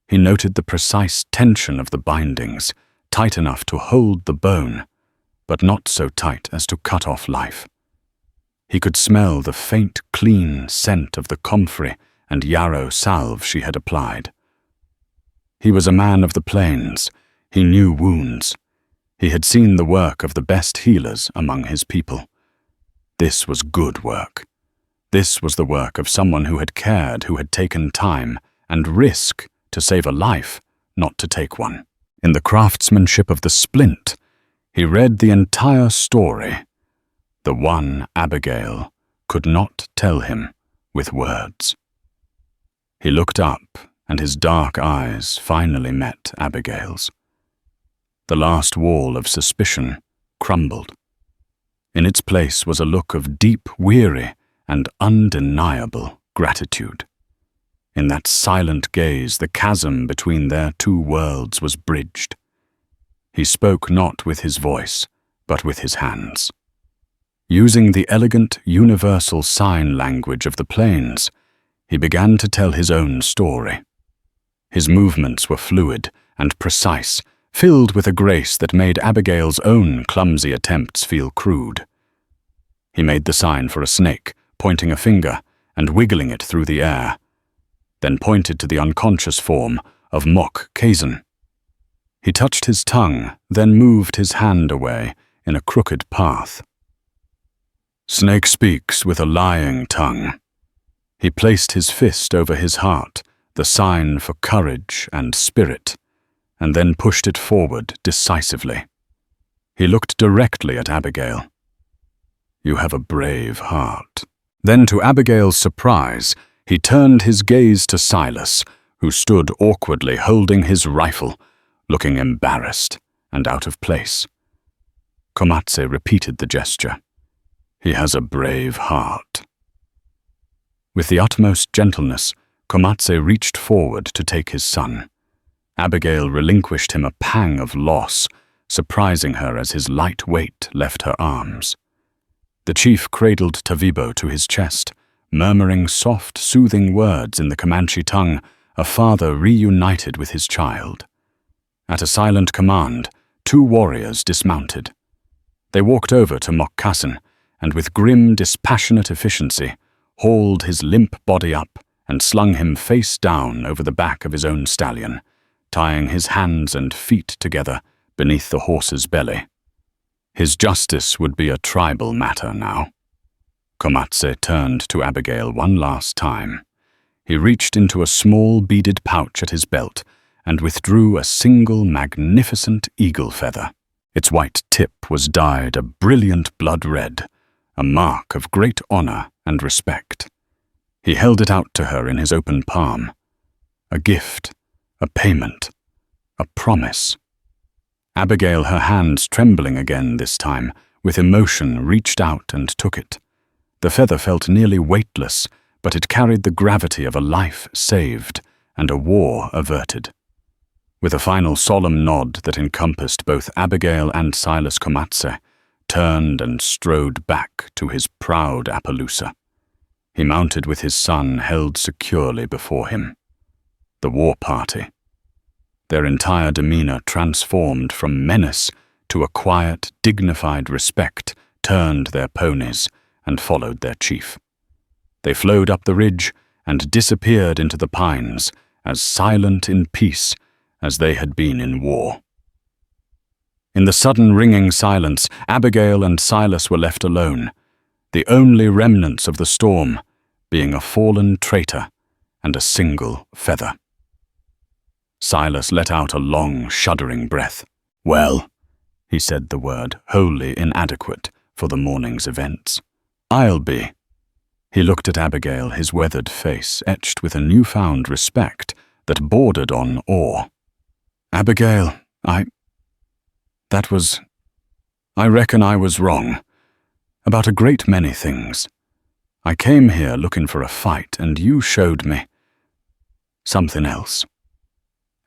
He noted the precise tension of the bindings, tight enough to hold the bone, but not so tight as to cut off life. He could smell the faint, clean scent of the comfrey and yarrow salve she had applied. He was a man of the plains. He knew wounds. He had seen the work of the best healers among his people. This was good work. This was the work of someone who had cared, who had taken time and risk to save a life, not to take one. In the craftsmanship of the splint, he read the entire story, the one Abigail could not tell him with words. He looked up, and his dark eyes finally met Abigail's. The last wall of suspicion crumbled. In its place was a look of deep, weary, and undeniable gratitude. In that silent gaze, the chasm between their two worlds was bridged. He spoke not with his voice, but with his hands. Using the elegant, universal sign language of the plains, he began to tell his own story. His movements were fluid and precise, filled with a grace that made Abigail's own clumsy attempts feel crude. He made the sign for a snake, pointing a finger and wiggling it through the air, then pointed to the unconscious form of Mok Kassin. He touched his tongue, then moved his hand away in a crooked path. Snake speaks with a lying tongue. He placed his fist over his heart, the sign for courage and spirit, and then pushed it forward decisively. He looked directly at Abigail. You have a brave heart. Then, to Abigail's surprise, he turned his gaze to Silas, who stood awkwardly holding his rifle, looking embarrassed and out of place. Comanche repeated the gesture. He has a brave heart. With the utmost gentleness, Comanche reached forward to take his son. Abigail relinquished him a pang of loss, surprising her as his light weight left her arms. The chief cradled Tavibo to his chest, murmuring soft, soothing words in the Comanche tongue, a father reunited with his child. At a silent command, 2 warriors dismounted. They walked over to Mokkasin, and with grim, dispassionate efficiency, hauled his limp body up and slung him face down over the back of his own stallion, tying his hands and feet together beneath the horse's belly. His justice would be a tribal matter now. Comanche turned to Abigail one last time. He reached into a small beaded pouch at his belt and withdrew a single magnificent eagle feather. Its white tip was dyed a brilliant blood red, a mark of great honor and respect. He held it out to her in his open palm. A gift, a payment, a promise. Abigail, her hands trembling again this time, with emotion reached out and took it. The feather felt nearly weightless, but it carried the gravity of a life saved and a war averted. With a final solemn nod that encompassed both Abigail and Silas Comanche, turned and strode back to his proud Appaloosa. He mounted with his son held securely before him. The war party. Their entire demeanor transformed from menace to a quiet, dignified respect, turned their ponies and followed their chief. They flowed up the ridge and disappeared into the pines, as silent in peace as they had been in war. In the sudden ringing silence, Abigail and Silas were left alone, the only remnants of the storm being a fallen traitor and a single feather. Silas let out a long, shuddering breath. Well, he said the word wholly inadequate for the morning's events. I'll be. He looked at Abigail, his weathered face etched with a newfound respect that bordered on awe. Abigail, I reckon I was wrong. About a great many things. I came here looking for a fight, and you showed me something else.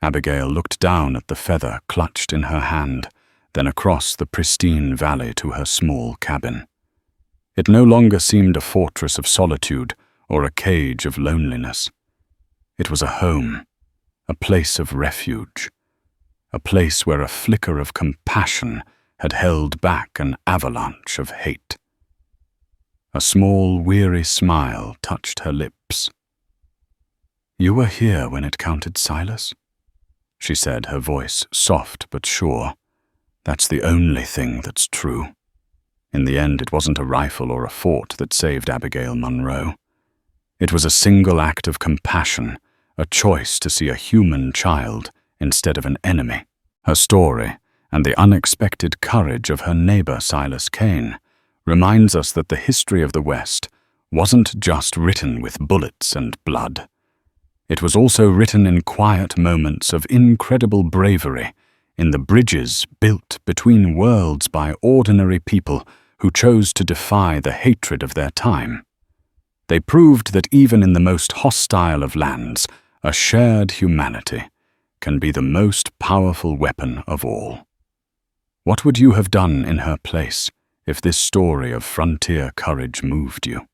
Abigail looked down at the feather clutched in her hand, then across the pristine valley to her small cabin. It no longer seemed a fortress of solitude or a cage of loneliness. It was a home, a place of refuge, a place where a flicker of compassion had held back an avalanche of hate. A small, weary smile touched her lips. You were here when it counted, Silas? She said, her voice soft but sure. That's the only thing that's true. In the end, it wasn't a rifle or a fort that saved Abigail Munro. It was a single act of compassion, a choice to see a human child instead of an enemy. Her story, and the unexpected courage of her neighbor Silas Kane, reminds us that the history of the West wasn't just written with bullets and blood. It was also written in quiet moments of incredible bravery, in the bridges built between worlds by ordinary people who chose to defy the hatred of their time. They proved that even in the most hostile of lands, a shared humanity can be the most powerful weapon of all. What would you have done in her place if this story of frontier courage moved you?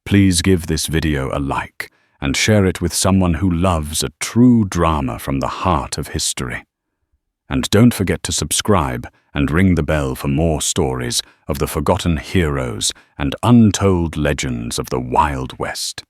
Please give this video a like and share it with someone who loves a true drama from the heart of history. And don't forget to subscribe and ring the bell for more stories of the forgotten heroes and untold legends of the Wild West.